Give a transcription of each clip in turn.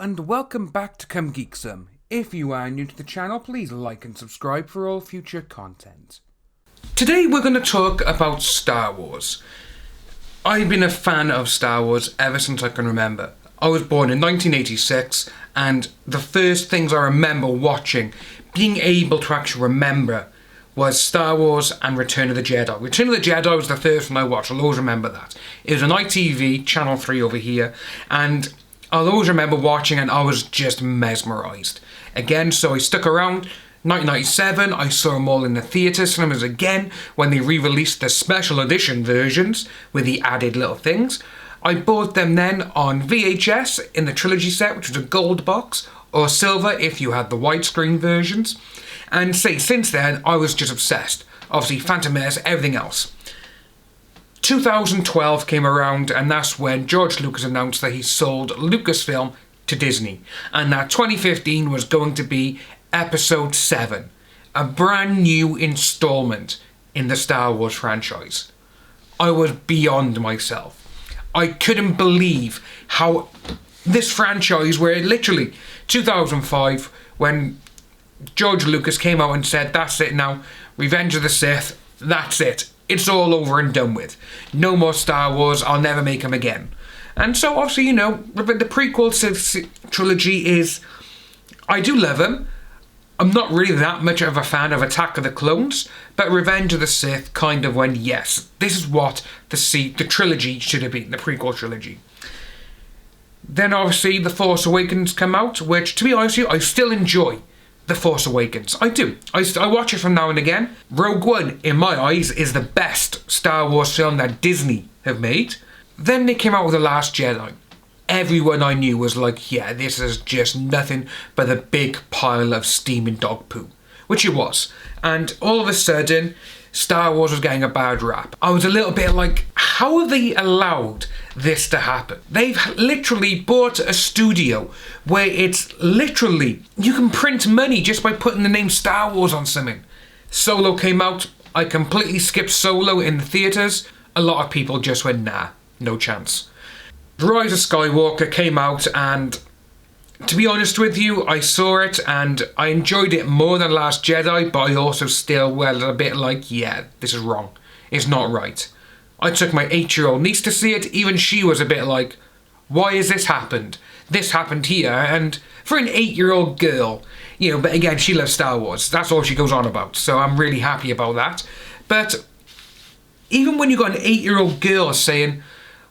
and welcome back to Come Geek Some. If you are new to the channel, please like and subscribe for all future content. Today we're going to talk about Star Wars. I've been a fan of Star Wars ever since I can remember. I was born in 1986, and the first things I remember watching, being able to actually remember, was Star Wars and Return of the Jedi. Return of the Jedi was the first one I watched. I'll always remember that. It was on ITV, Channel 3 over here, and I'll always remember watching and I was just mesmerised. Again, so I stuck around. 1997, I saw them all in the theatre cinemas again when they re-released the special edition versions with the added little things. I bought them then on VHS in the trilogy set, which was a gold box, or silver if you had the widescreen versions. And since then, I was just obsessed. Obviously, Phantom Menace, everything else. 2012 came around, and that's when George Lucas announced that he sold Lucasfilm to Disney, and that 2015 was going to be Episode 7, a brand new installment in the Star Wars franchise. I was beyond myself. I couldn't believe how this franchise, where literally 2005, when George Lucas came out and said, that's it now, Revenge of the Sith, that's it. It's all over and done with. No more Star Wars, I'll never make them again. And so obviously, you know, the prequel trilogy is, I do love them. I'm not really that much of a fan of Attack of the Clones, but Revenge of the Sith kind of went, yes, this is what the trilogy should have been, the prequel trilogy. Then obviously The Force Awakens come out, which, to be honest with you, I still enjoy The Force Awakens. I do. I watch it from now and again. Rogue One, in my eyes, is the best Star Wars film that Disney have made. Then they came out with The Last Jedi. Everyone I knew was like, yeah, this is just nothing but a big pile of steaming dog poo. Which it was. And all of a sudden, Star Wars was getting a bad rap. I was a little bit like, how have they allowed this to happen? They've literally bought a studio where it's literally, you can print money just by putting the name Star Wars on something. Solo came out. I completely skipped Solo in the theatres. A lot of people just went, nah, no chance. Rise of Skywalker came out, and to be honest with you, I saw it and I enjoyed it more than Last Jedi, but I also still went a bit like, yeah, this is wrong. It's not right. I took my 8-year-old niece to see it. Even she was a bit like, why has this happened? This happened here. And for an 8-year-old girl, you know, but again, she loves Star Wars. That's all she goes on about. So I'm really happy about that. But even when you got an 8-year-old girl saying,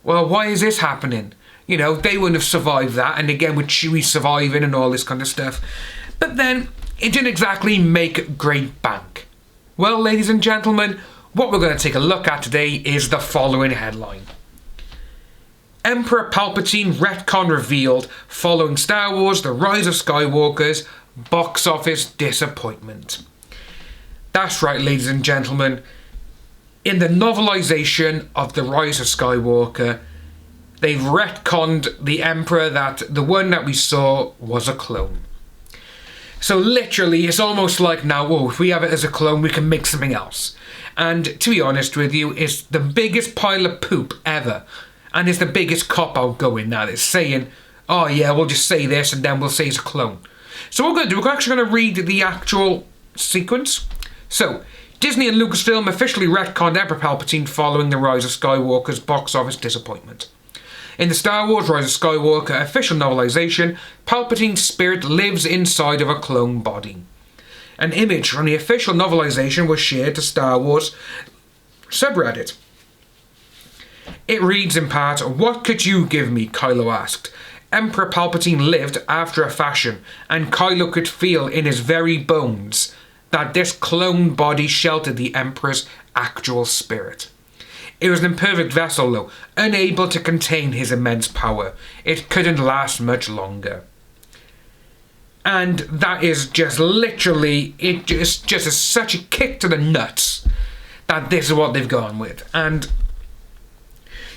well, why is this happening? You know, they wouldn't have survived that. And again, with Chewie surviving and all this kind of stuff. But then, it didn't exactly make great bank. Well, ladies and gentlemen, what we're going to take a look at today is the following headline. Emperor Palpatine retcon revealed following Star Wars The Rise of Skywalker's box office disappointment. That's right, ladies and gentlemen. In the novelization of The Rise of Skywalker, they've retconned the Emperor that the one that we saw was a clone. So literally, it's almost like now, oh, if we have it as a clone, we can make something else. And to be honest with you, it's the biggest pile of poop ever. And it's the biggest cop-out going now. It's saying, oh yeah, we'll just say this and then we'll say it's a clone. So what we're going to do, we're actually going to read the actual sequence. So, Disney and Lucasfilm officially retconned Emperor Palpatine following The Rise of Skywalker's box office disappointment. In the Star Wars Rise of Skywalker official novelization, Palpatine's spirit lives inside of a clone body. An image from the official novelization was shared to Star Wars subreddit. It reads in part, "What could you give me?" Kylo asked. Emperor Palpatine lived after a fashion, and Kylo could feel in his very bones that this clone body sheltered the Emperor's actual spirit. It was an imperfect vessel, though, unable to contain his immense power. It couldn't last much longer. And that is just literally, it just is such a kick to the nuts that this is what they've gone with. And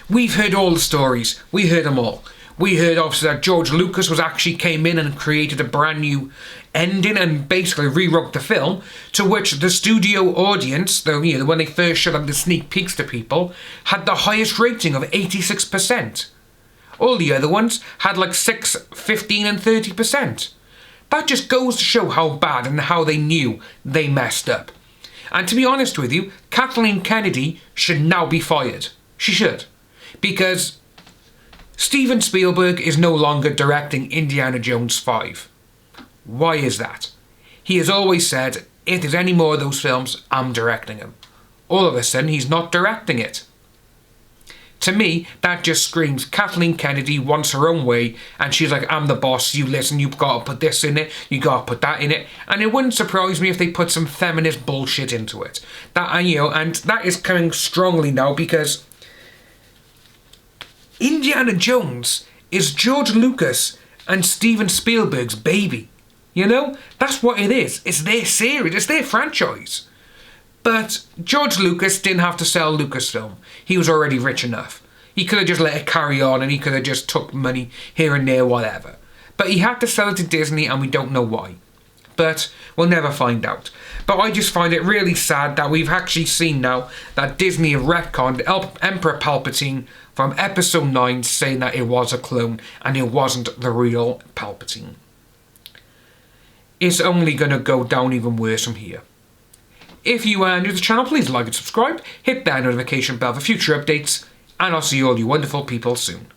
we've heard all the stories. We heard them all. We heard obviously that George Lucas came in and created a brand new ending and basically rewrote the film, to which the studio audience, when they first showed up the sneak peeks to people, had the highest rating of 86%. All the other ones had like 6, 15 and 30%. That just goes to show how bad and how they knew they messed up. And to be honest with you, Kathleen Kennedy should now be fired. She should. Because Steven Spielberg is no longer directing Indiana Jones 5. Why is that? He has always said, if there's any more of those films, I'm directing them. All of a sudden, he's not directing it. To me, that just screams Kathleen Kennedy wants her own way, and she's like, I'm the boss, you listen, you've got to put this in it, you got to put that in it. And it wouldn't surprise me if they put some feminist bullshit into it. And that is coming strongly now, because Indiana Jones is George Lucas and Steven Spielberg's baby. You know? That's what it is. It's their series, it's their franchise. But George Lucas didn't have to sell Lucasfilm. He was already rich enough. He could have just let it carry on, and he could have just took money here and there, whatever. But he had to sell it to Disney, and we don't know why. But we'll never find out. But I just find it really sad that we've actually seen now that Disney have retconned Emperor Palpatine from Episode 9, saying that it was a clone and it wasn't the real Palpatine. It's only going to go down even worse from here. If you are new to the channel, please like and subscribe, hit that notification bell for future updates, and I'll see all you wonderful people soon.